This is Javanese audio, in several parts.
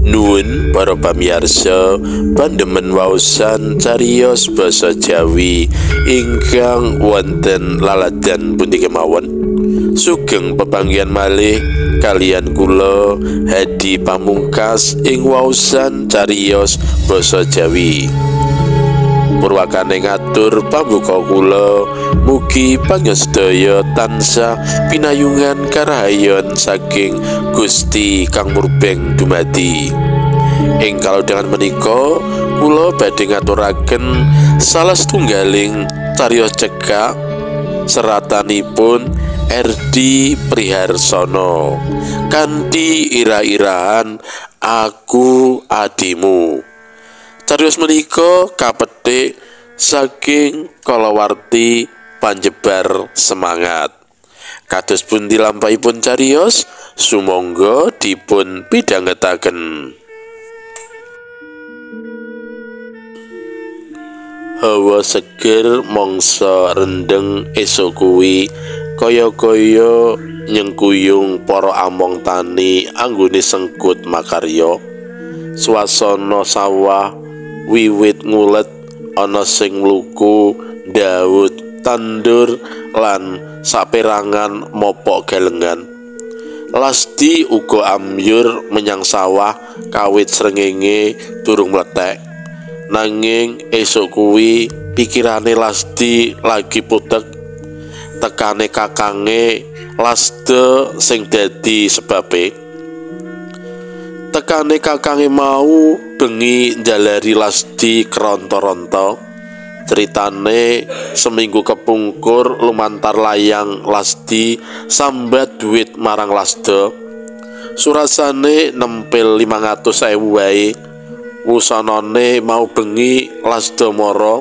Nuwun para pamirsa, pandemen waosan cariyos basa Jawi ingkang wonten laladan pundi kemawon. Sugeng pepanggihan malih kalian kula Hadi Pamungkas ing waosan cariyos basa Jawi. Purwakane ngatur pambuka kula, mugi panjenengan tansah pinayungan karahayon saking Gusti Kang Murbeng dumadi. Ing kalodhangan menika kula badhe ngaturaken salah setunggaling cariyos cekak seratanipun RD Priharsono kanthi irah-irahan Aku Adimu. Cariyos menika kapetik saking kalawarti panjebar semangat. Kados pundi lampahipun cariyos, sumangga dipun pidhangetaken. Hawa seger mangsa rendeng esuk kuwi kaya-kaya nyengkuyung para among tani anggone sengkut makarya. Swasana sawah wiwit ngulet, ana sing mluku ndawut tandur lan saperangan mopok galengan. Lasdi uga ambyur menyang sawah kawit srengenge durung mlethek. Nanging esuk kuwi pikirane Lasdi lagi putek. Tekane kakange Lasda sing dadi sebabe. Tekane kakange mau bengi njalari Lasdi keronto-ronto. Ceritane seminggu kepungkur lumantar layang Lasdi sambat duit marang Lasda. Surasane nempel 500.000 wae. Wusanane mau bengi Lasda mara.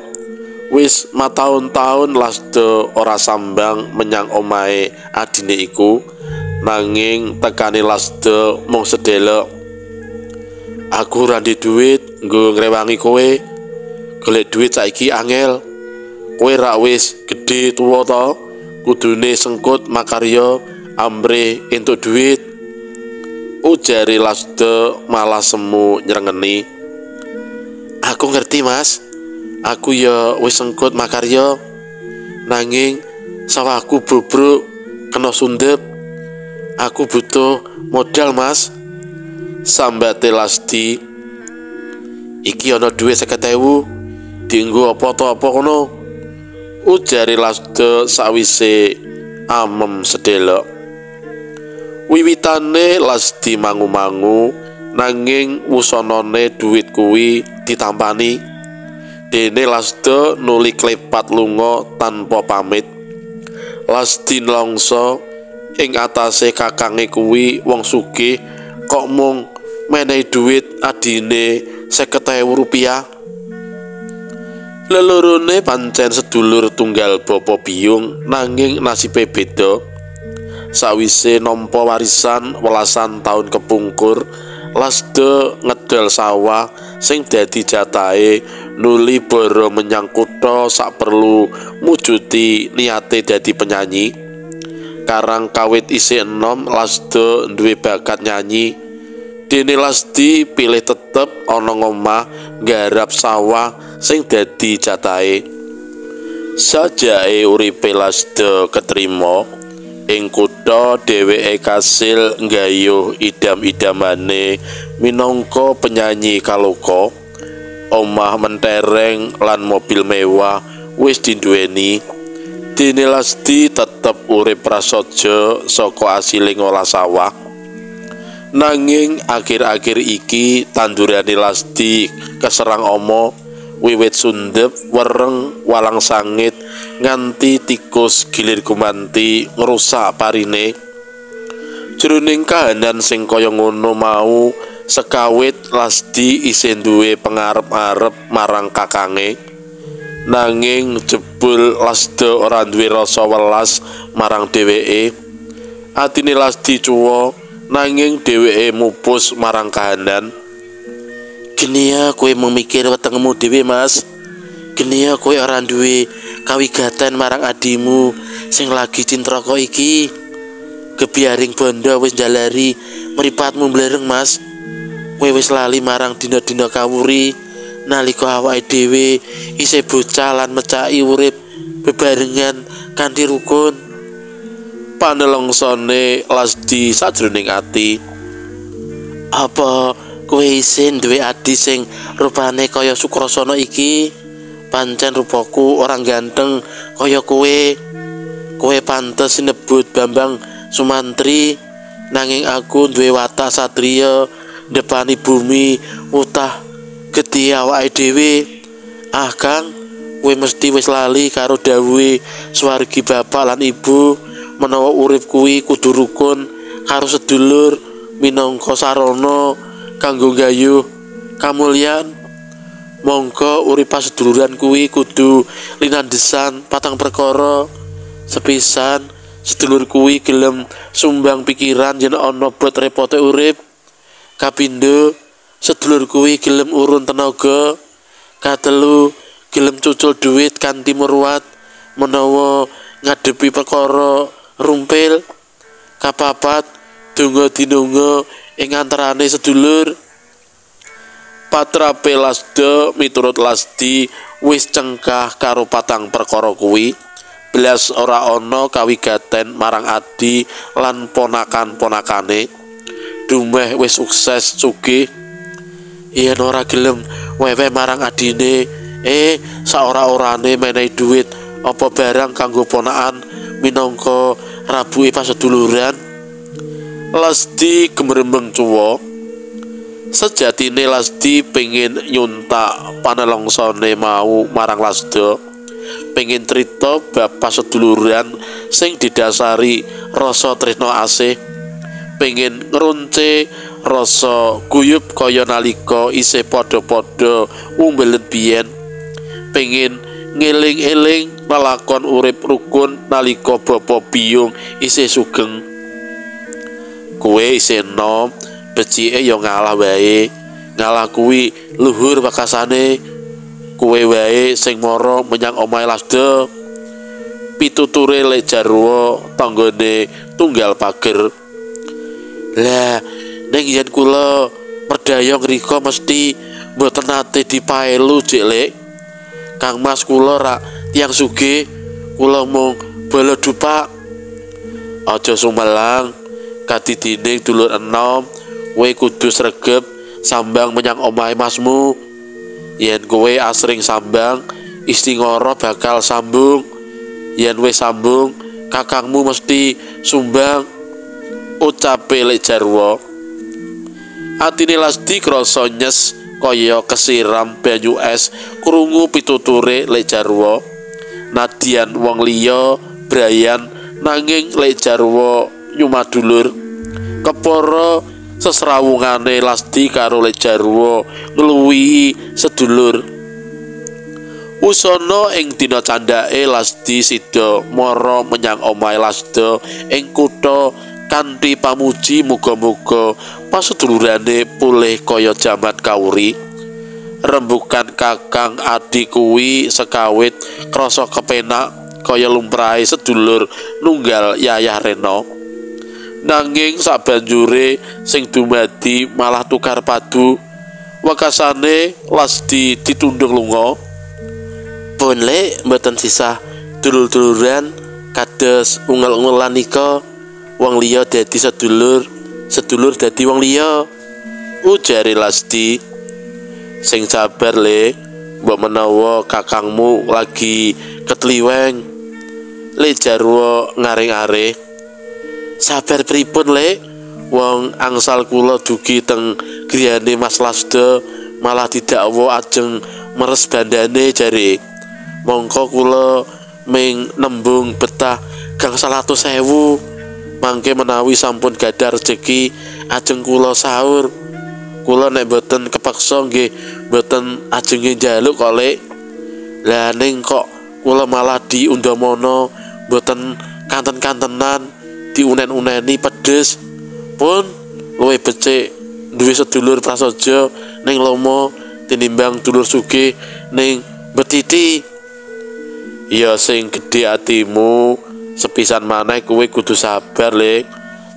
Wis mataun-taun Lasda ora sambang menyang omahe adine iku. Nanging tekane Lasda mung sedelok. Aku ora ndek dhuwit nggo ngrewangi kowe. Golek dhuwit saiki angel. Kowe ra wis gedhe tuwa ta, kudune sengkut makarya amrih entuk dhuwit. Ujare Lasda malah semu nyrengeni. Aku ngerti, Mas. Aku ya wis sengkut makarya. Nanging sawahku bobrok kena sundep. Aku butuh modal, Mas. Sambate Lasdi. Iki ana dhuwit 50.000. Dienggo apa to apa kono? Ujare Lasda sawise amem sedelok. Wiwitane Lasdi mangu-mangu, nanging wusanane dhuwit kuwi ditampani. Dene Lasda nuli klepat lunga tanpa pamit. Lasdi nlongso ing atase kakange kuwi wong sugih kok mung menehi dhuwit adine 50.000 rupiah. Lelorone pancen sedulur tunggal bapa biyung, nanging nasibe beda. Sawise nampa warisan welasan taun kepungkur, Lasda ngedol sawah sing dadi jatahe nuli boro menyang kutha saperlu mujuti niate dadi penyanyi. Karang kawit isih enom Lasda duwe bakat nyanyi. Dene Lasdi pilih tetep ana ngomah nggarap sawah sing dadi jatahe. Sajake uripe Lasda ketrima ing kutha, dheweke kasil nggayuh idam-idamane minangka penyanyi kaloka. Omah mentereng lan mobil mewah wis dinduweni. Dene Lasdi tetep urip prasaja saka asiling olah sawah. Nanging akhir-akhir iki tandurane Lasdi keserang ama, wiwit sundep, wereng, walang sangit nganti tikus gilir gumanti ngrusak parine. Jroning kahanan sing kaya ngono mau, sekawit Lasdi isih duwe pangarep-arep marang kakange. Nanging jebul Lasda ora duwe rasa welas marang dheweke. Atine Lasdi cuwa, nanging dheweke mupus marang kahanan. Geni ya kowe memikir wetengmu dhewe, Mas. Geni ya kowe ora duwe kawigaten marang adimu sing lagi cintraka iki. kebiaring bondo wis njalari mripatmu blereng Mas. Kowe wis lali marang dina-dina kawuri nalika awake dhewe isih bocah lan mecaki urip bebarengan kanthi rukun. Panelongsone Lasdi sajroning ati. Apa kowe isih duwe adi sing rupane kaya Sukrasana iki? Pancen rupaku orang ganteng kaya kowe. Kowe pantes sinebut Bambang Sumantri, nanging aku duwe watak satriya ndepani bumi utah gedhe awake dhewe. Ah Kang, kowe mesti wis lali karo dawuhe swargi bapak lan ibu menawa urip kuwi kudu rukun karo sedulur minangka sarana kanggo gayuh kamulyan. Monggo urip seduluran kuwi kudu linandhesan patang perkara. Sepisan sedulur kuwi gelem sumbang pikiran yen ana bot repote urip. Kapindho sedulur kuwi gelem urun tenaga. Katelu gelem cucul duit kanthi murwat menawa ngadepi perkara rumpil. Kapapat donga dinunga ing antarane sedulur. Patrape Lasda miturut Lasdi wis cengkah karo patang perkara kuwi. Belas ora ana kawigaten marang adi lan ponakan-ponakane. Dumeh wis sukses sugih. Yen ora gelem wewe marang adine, saora-orane menehi duit apa barang kanggo ponakan minangka rabuke paseduluran. Lasdi gemerembeng cuwa. Sejatine Lasdi pengin nyuntak panelongsone mau marang Lasda, pengin crita bab paseduluran sing didasari rasa tresna asih, pengin ngrunce rasa guyub kaya nalika isih padha-padha umbelet biyen, pengin ngeling-eling melakon urip rukun nalika bapa biyung isih sugeng. Kowe isih enom, becike ya ngalah wae. Ngalah kuwi luhur wakasane. Kowe wae sing mara menyang omahe Lasda. Pituture Lek Jarwo tanggane tunggal pager. Lah ning yen kula medhaya ngrika mesti mboten nate dipaelu Jek Lek. Kang Mas kula rak tiyang sugih, kula mung bala dupak. Aja sumelang kadidine dulur enom. Kowe kudu sregep sambang menyang omahe masmu. Yen kowe asring sambang, Istingara bakal sambung. Yen wis sambung, kakangmu mesti sumbang, ucape Lek Jarwo. Atine Lasdi krasa nyes kaya kesiram banyu es krungu pituture Lek Jarwo. Nadyan wong liya brayan nanging Lek Jarwo nyumadulur. Kepara sesrawungane Lasdi karo Lek Jarwo ngluwihi sedulur. Usana ing dina candhake Lasdi sida mara menyang omahe Lasda ing kutha kanthi pamuji muga-muga pasedulurane pulih kaya jaman kawuri. Rembukan kakang adi kuwi sekawit krasa kepenak kaya lumrahe sedulur nunggal Yayah Rena. Nanging sabanjure sing dumadi malah tukar padu. Wakasane Lasdi ditundung lunga. Pun Lek mboten sisah dulur-duluran kados ungel-ungelan nika. Wong liya dadi sedulur, sedulur dadi wong liya, ujare Lasdi. Sing sabar Lek, mbok menawa kakangmu lagi ketliweng. Lek Jarwo ngaring-aring. Sabar pripun Lek, wong angsal kula dugi teng griyane Mas Lasda malah didakwa ajeng meres bandane jare. Mongko kula ming nembung betah gangsal atus ewu. Mangke menawi sampun gadah rejeki ajeng kula sahur. Kula nek mboten kepaksa nggih mboten ajenge njaluk kok Lek. Lah ning kok kula malah diundamana mboten kanten-kantenan, diunen-uneni pedes. Pun luwih becik duwe sedulur prasaja ning lomo tinimbang dulur sugih ning betiti. Ya sing gedhe atimu, sepisan maneh kowe kudu sabar Lek.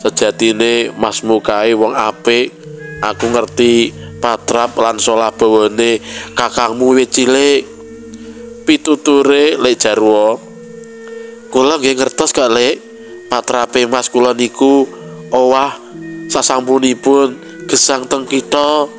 Sejatine masmu kae wong apik. Aku ngerti patrap lan solah bawane kakangmu wit cilik. Pituture Lek Jarwo. Kula nggih ngertos gak Lek, patrape Mas kula niku owah sasampunipun gesang teng kitha.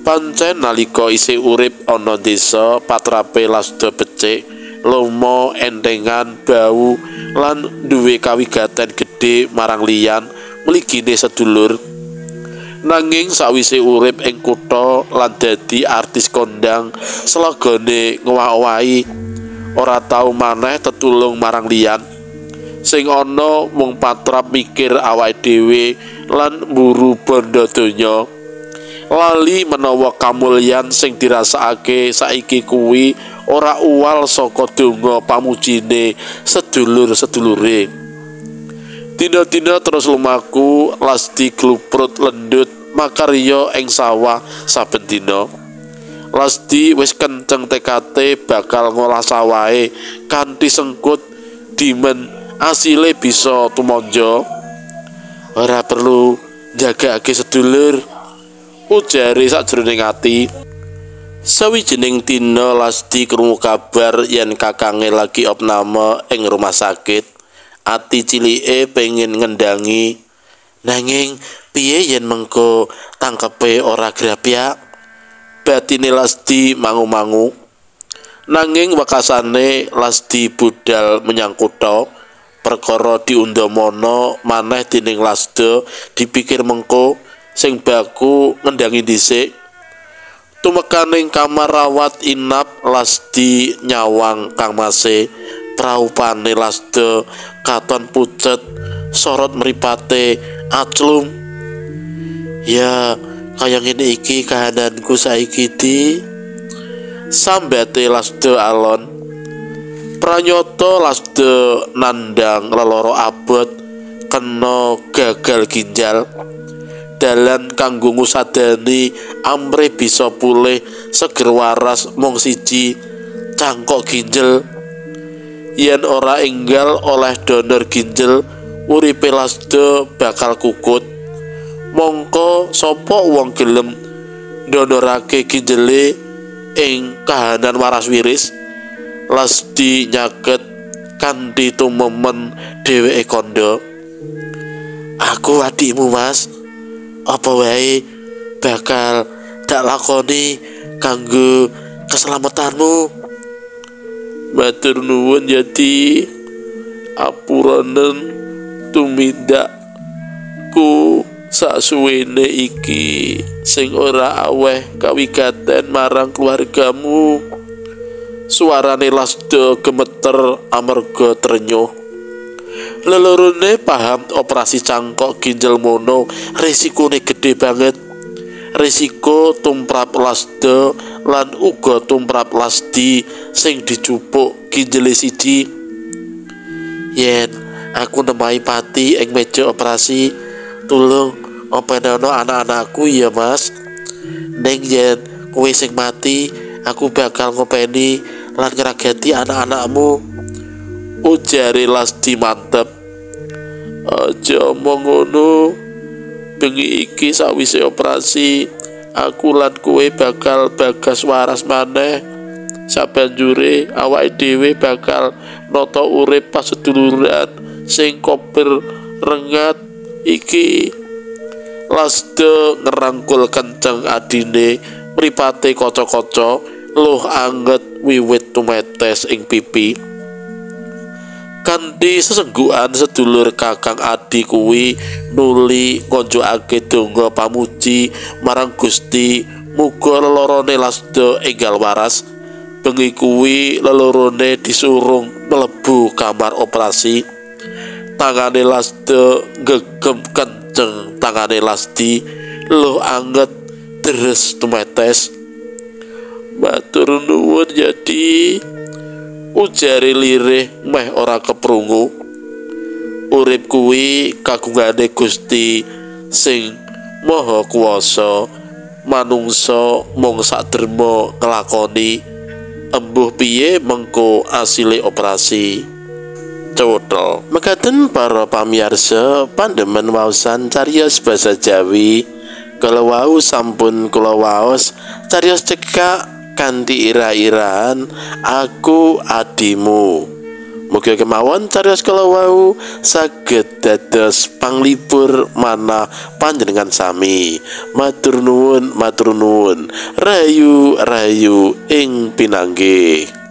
Pancen nalika isih urip ana desa, patrape Lasda becik, lomo, entengan, bau lan duwe kawigaten gedhe marang liyan mligine sedulur. Nanging sawise urip ing kutha lan dadi artis kondang, slogane ngowah-owahi, ora tau maneh tetulung marang liyan. Sing ana mung patrap mikir awake dhewe lan mburu bondo donya. Lali menawa kamulyan sing dirasakake saiki kuwi ora uwal saka donga pamujine sedulur-sedulure. Dina-dina terus lumaku, Lasdi gluprut lendut makarya ing sawah saben dina. Lasdi wis kenceng tekate bakal ngolah sawahe kanthi sengkut dimen asile bisa tumanja. Ora perlu njagake sedulur, ujare sajroning ati. Sawijining dina Lasdi krungu kabar yen kakange lagi opname ing rumah sakit. Ati cilike pengen ngendangi, nanging piye yen mengko tangkepe ora grapyak. Batine Lasdi mangu-mangu. Nanging wekasane Lasdi budal menyang kutha. Perkara diundamana maneh dening Lasda, dipikir mengko sing baku ngendangi dhisik. Tumekaning kamar rawat inap, Lasdi nyawang kangmase. Praupane Lasda katon pucet, sorot mripate aclum. Ya, kaya ngene iki kahananku saiki di. Sambate Lasda alon. Pranyata Lasda nandang leloro abot, kena gagal ginjal. Dalan kanggo ngusadani amrih bisa pulih seger waras mung siji, cangkok ginjel. Yen ora enggal oleh donor ginjel, uripe Lasda bakal kukut. Mongko sapa wong gelem donorake ginjele ing kahanan waras wiris? Lasdi nyaket kanthi tumemen dheweke kandha. Aku adikmu Mas, apa wae bakal tak lakoni kanggo keselamatanmu. Matur nuwun Yati, apuranen tumindakku sasuwene iki sing ora aweh kawigaten marang keluargamu. Suarane Lasda gemeter amarga trenyuh. Lelorone paham operasi cangkok ginjal mono risikone gedhe banget. Risiko tumrap Lasda lan uga tumrap Lasdi sing dicupuk ginjele siji. Yen aku nemahi pati ing meja operasi, tulung openono anak-anakku ya Mas. Ning yen kowe sing mati, aku bakal ngopeni lan ngragati anak-anakmu, ujare Lasdi mantep. Aja omong ngono. Bengi iki sawise operasi, aku lan kowe bakal bagas waras maneh. Sabanjure awake dhewe bakal nata urip paseduluran sing kober rengat iki. Lasda ngerangkul kenceng adine, mripate kaca-kaca, luh anget wiwit tumetes ing pipi. Kanthi sesenggukan sedulur kakang adi kuwi nuli ngonjokake donga pamuji marang Gusti muga lelorone Lasda enggal waras. Bengi kuwi lelorone disurung mlebu kamar operasi. Tangane Lasda gegem kenceng, tangane Lasdi luh anget deres tumetes. Matur nuwun Yati, ujare lirih meh ora keprungu. Urip kuwi kagungane Gusti sing Maha Kuwasa, manungsa mung saderma nglakoni. Embuh piye mengko asile operasi. cewetha. Mekaten para pamirsa, pandemen waosan cariyos basa Jawi kala wau sampun kula waos cariyos cekak kanthi ira-irahan aku adimu. Mugi kemawon cariyos kala wau saged dados panglipur manah panjenengan sami. Matur nuwun, rahayu ing pinanggih.